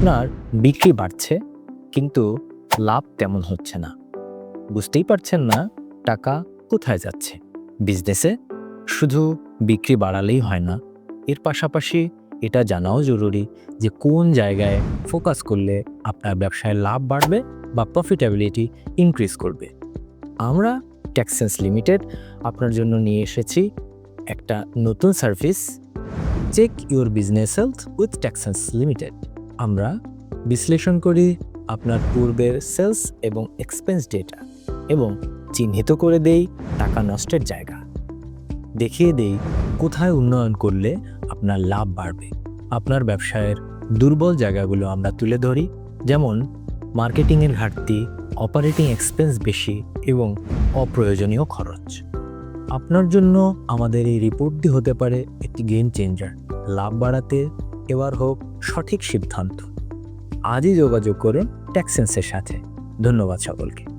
আপনার বিক্রি বাড়ছে কিন্তু লাভ তেমন হচ্ছে না। বুঝতেই পারছেন না টাকা কোথায় যাচ্ছে। বিজনেসে শুধু বিক্রি বাড়ালেই হয় না, এর পাশাপাশি এটা জানাও জরুরি যে কোন জায়গায় ফোকাস করলে আপনার ব্যবসায় লাভ বাড়বে বা প্রফিটেবিলিটি ইনক্রিজ করবে। আমরা টেক্সেন্স লিমিটেড আপনার জন্য নিয়ে এসেছি একটা নতুন service, check your business health with টেক্সেন্স লিমিটেড। আমরা বিশ্লেষণ করি আপনার পূর্বের সেলস এবং এক্সপেন্স ডেটা এবং চিহ্নিত করে দেই টাকা নষ্টের জায়গা। দেখিয়ে দেই কোথায় উন্নয়ন করলে আপনার লাভ বাড়বে। আপনার ব্যবসায়ের দুর্বল জায়গাগুলো আমরা তুলে ধরি, যেমন মার্কেটিংয়ের ঘাটতি, অপারেটিং এক্সপেন্স বেশি এবং অপ্রয়োজনীয় খরচ। আপনার জন্য আমাদের এই রিপোর্টটি হতে পারে একটি গেম চেঞ্জার। লাভ বাড়াতে এবার হোক সঠিক সিদ্ধান্ত। আজই যোগাযোগ করুন টেক্সেন্সের সাথে। ধন্যবাদ সকলকে।